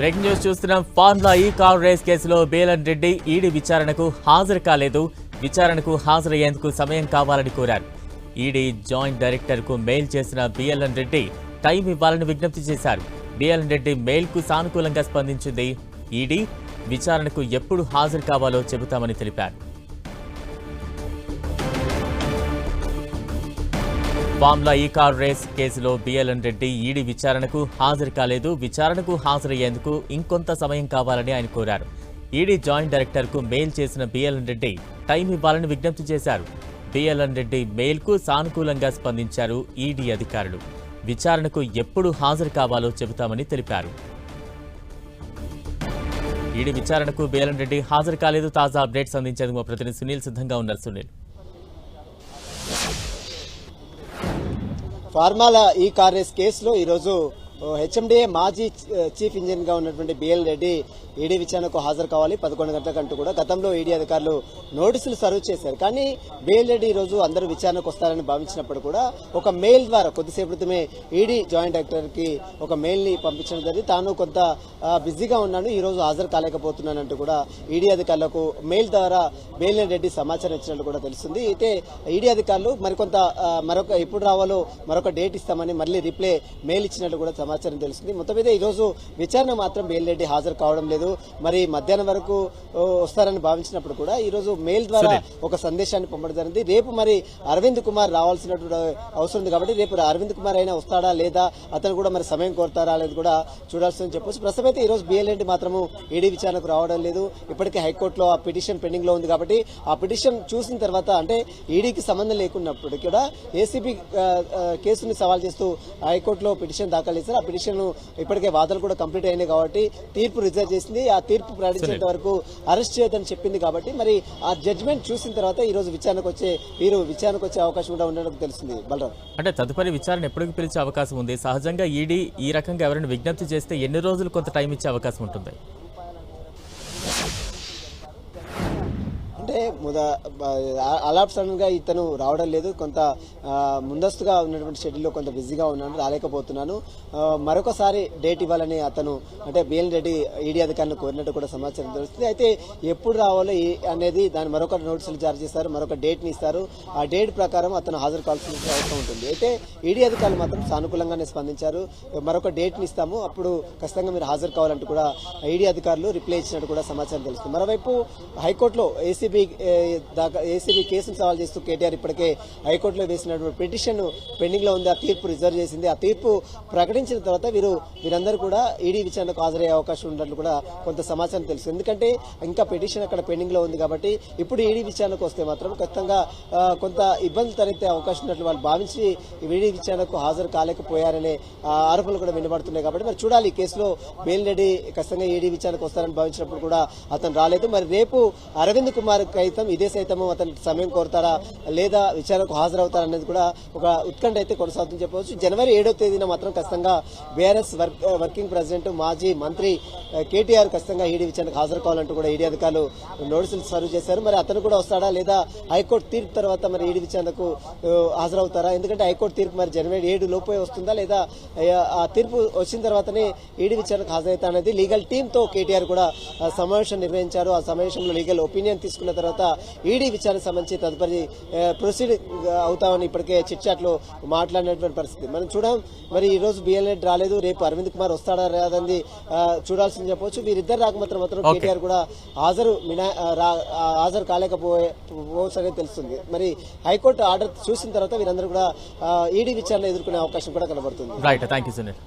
Breaking news చూస్తున్నాం. Formula ఈ car race కేసులో బేలన్ రెడ్డి ఈడీ విచారణకు హాజరు కాలేదు. విచారణకు హాజరయ్యేందుకు సమయం కావాలని కోరారు. ఈడీ జాయింట్ డైరెక్టర్ కు మెయిల్ చేసిన బిఎల్ఎన్ రెడ్డి టైం ఇవ్వాలని విజ్ఞప్తి చేశారు. బిఎల్ఎన్ రెడ్డి మెయిల్ కు సానుకూలంగా స్పందించింది. ఈడీ విచారణకు ఎప్పుడు హాజరు కావాలో చెబుతామని తెలిపారు. ఫార్ములా ఈ కార్ రేస్ కేసులో బిఎల్ఎన్ రెడ్డి ఈడీ విచారణకు హాజరు కాలేదు. విచారణకు హాజరయ్యేందుకు ఇంకొంత సమయం కావాలని ఆయన కోరారు. ఈడీ జాయింట్ డైరెక్టర్ కు మెయిల్ చేసిన బిఎల్ఎన్ రెడ్డి టైం ఇవ్వాలని విజ్ఞప్తి చేశారు. బిఎల్ఎన్ రెడ్డి మెయిల్ కు సానుకూలంగా స్పందించారు ఈడీ అధికారులు. విచారణకు ఎప్పుడు హాజరు కావాలో చెబుతామని తెలిపారు. ఈడీ విచారణకు బిఎల్ఎన్ రెడ్డి హాజరు కాలేదు. తాజా అప్డేట్స్ అందించేందుకు మా ప్రతినిధి సునీల్ సిద్ధంగా ఉన్నారు. సునీల్, ఫార్ములా ఈ కార్ రేస్ కేసులో ఈరోజు హెచ్ఎండిఏ మాజీ చీఫ్ ఇంజనీర్ గా ఉన్నటువంటి బిఎల్ రెడ్డి ఈడీ విచారణకు హాజరు కావాలి 11 గంటలకంటూ కూడా గతంలో ఈడీ అధికారులు నోటీసులు సర్వ్ చేశారు. కానీ బిఎల్ రెడ్డి ఈ రోజు అందరూ విచారణకు వస్తారని భావించినప్పుడు కూడా ఒక మెయిల్ ద్వారా కొద్దిసేపు క్రితమే ఈడీ జాయింట్ డైరెక్టర్ కి ఒక మెయిల్ ని పంపించడం జరిగింది. తాను కొంత బిజీగా ఉన్నాను, ఈ రోజు హాజరు కాలేకపోతున్నానంటూ కూడా ఈడీ అధికారులకు మెయిల్ ద్వారా బిఎల్ రెడ్డి సమాచారం ఇచ్చినట్టు కూడా తెలుస్తుంది. అయితే ఈడీ అధికారులు మరొక ఎప్పుడు రావాలో మరొక డేట్ ఇస్తామని మళ్ళీ రిప్లై మెయిల్ ఇచ్చినట్టు కూడా సమాచారం తెలుస్తుంది. మొత్తం మీద ఈ రోజు విచారణ మాత్రం బిఎల్ రెడ్డి హాజరు కావడం లేదు. మరి మధ్యాహ్నం వరకు వస్తారని భావించినప్పుడు కూడా ఈ రోజు మెయిల్ ద్వారా ఒక సందేశాన్ని పంపడం జరిగింది. రేపు మరి అరవింద్ కుమార్ రావాల్సినటువంటి అవసరం ఉంది కాబట్టి రేపు అరవింద్ కుమార్ అయినా వస్తాడా లేదా అతను కూడా మరి సమయం కోరుతారా అనేది కూడా చూడాల్సిందని చెప్పొచ్చు. ప్రస్తుతం అయితే ఈ రోజు బిఎల్ రెడ్డి మాత్రము ఈడీ విచారణకు రావడం లేదు. ఇప్పటికే హైకోర్టులో ఆ పిటిషన్ పెండింగ్ లో ఉంది కాబట్టి ఆ పిటిషన్ చూసిన తర్వాత అంటే ఈడీకి సంబంధం లేకున్నప్పుడు కూడా ఏసీబీ కేసుని సవాల్ చేస్తూ హైకోర్టులో పిటిషన్ దాఖలు చేశారు. ఆ పిటిషన్ ఇప్పటికే వాదనలు కూడా కంప్లీట్ అయినాయి కాబట్టి తీర్పు రిజర్వ్ చేసింది. ఆ తీర్పు ప్రకటించేంత వరకు అరెస్ట్ చేయొద్దని చెప్పింది కాబట్టి మరి ఆ జడ్జిమెంట్ చూసిన తర్వాత ఈ రోజు విచారణకు వచ్చే అవకాశం కూడా ఉండడం తెలిసింది. బలరాం, అంటే తదుపరి విచారణ ఎప్పటికి పిలిచే అవకాశం ఉంది? సహజంగా ఈడీ ఈ రకంగా ఎవరైనా విజ్ఞప్తి చేస్తే ఎన్ని రోజులు కొంత టైం ఇచ్చే అవకాశం ఉంటుంది? అంటే అలాప్ సడన్ గా ఇతను రావడం లేదు. కొంత ముందస్తుగా ఉన్నటువంటి షెడ్యూల్లో కొంత బిజీగా ఉన్నాను, రాలేకపోతున్నాను, మరొకసారి డేట్ ఇవ్వాలని అతను అంటే బిఎల్ రెడ్డి ఈడీ అధికారులను కోరినట్టు కూడా సమాచారం తెలుస్తుంది. అయితే ఎప్పుడు రావాలో అనేది దాని మరొక నోటీసులు జారీ చేస్తారు, మరొక డేట్ ని ఇస్తారు. ఆ డేట్ ప్రకారం అతను హాజరు కావాల్సిన అవసరం ఉంటుంది. అయితే ఈడీ అధికారులు మాత్రం సానుకూలంగానే స్పందించారు. మరొక డేట్ ని ఇస్తాము, అప్పుడు ఖచ్చితంగా మీరు హాజరు కావాలంటూ కూడా ఈడీ అధికారులు రిప్లై ఇచ్చినట్టు కూడా సమాచారం తెలుస్తుంది. మరోవైపు హైకోర్టులో ఏసీబీ కేసును సవాల్ చేస్తూ కేటీఆర్ ఇప్పటికే హైకోర్టులో వేసినటువంటి పిటిషన్ పెండింగ్ లో ఉంది. ఆ తీర్పు రిజర్వ్ చేసింది. ఆ తీర్పు ప్రకటించిన తర్వాత వీరందరూ కూడా ఈడీ విచారణకు హాజరయ్యే అవకాశం ఉన్నట్లు కూడా కొంత సమాచారం తెలుసు. ఎందుకంటే ఇంకా పిటిషన్ అక్కడ పెండింగ్ లో ఉంది కాబట్టి ఇప్పుడు ఈడీ విచారణకు వస్తే మాత్రం ఖచ్చితంగా కొంత ఇబ్బందులు తలెత్తే అవకాశం ఉన్నట్లు వాళ్ళు భావించి ఈడీ విచారణకు హాజరు కాలేకపోయారనే ఆరోపణలు కూడా వినబడుతున్నాయి. కాబట్టి మరి చూడాలి, ఈ కేసులో బిఎల్ రెడ్డి ఖచ్చితంగా ఈడీ విచారణకు వస్తారని భావించినప్పుడు కూడా అతను రాలేదు. మరి రేపు అరవింద్ కుమార్ ఇదే సైతము అతను సమయం కోరుతారా లేదా విచారణకు హాజరవుతారా అనేది కూడా ఒక ఉత్కంఠ అయితే కొనసాగుతుందని చెప్పవచ్చు. జనవరి 7వ తేదీన మాత్రం ఖచ్చితంగా బీఆర్ఎస్ వర్కింగ్ ప్రెసిడెంట్ మాజీ మంత్రి కేటీఆర్ ఖచ్చితంగా ఈడీ విచారణకు హాజరు కావాలంటూ కూడా ఈడీ అధికారులు నోటీసులు సర్వ్ చేశారు. మరి అతను కూడా వస్తాడా లేదా హైకోర్టు తీర్పు తర్వాత మరి ఈడీ విచారణకు హాజరవుతారా? ఎందుకంటే హైకోర్టు తీర్పు మరి జనవరి 7 లోపే వస్తుందా లేదా ఆ తీర్పు వచ్చిన తర్వాతనే ఈడీ విచారణకు హాజరవుతా అనేది లీగల్ టీమ్ తో కేటీఆర్ కూడా సమావేశం నిర్వహించారు. ఆ సమావేశంలో లీగల్ ఒపీనియన్ తీసుకున్న తర్వాత ఈడీ విచారణకు సంబంధించి తదుపరి ప్రొసీడ్ అవుతామని ఇప్పటికే చిట్చాట్లో మాట్లాడినటువంటి పరిస్థితి మనం చూడాం. మరి ఈ రోజు బిఎల్ రెడ్డి రాలేదు, రేపు అరవింద్ కుమార్ వస్తాడా రాదని చూడాల్సింది చెప్పవచ్చు. వీరిద్దరు రాకపోతే మాత్రం కేటీఆర్ కూడా హాజరు కాలేకపోవచ్చు అనేది తెలుస్తుంది. మరి హైకోర్టు ఆర్డర్ చూసిన తర్వాత వీరందరూ కూడా ఈడీ విచారణ ఎదుర్కొనే అవకాశం కూడా కనబడుతుంది. Right, thank you Sunil.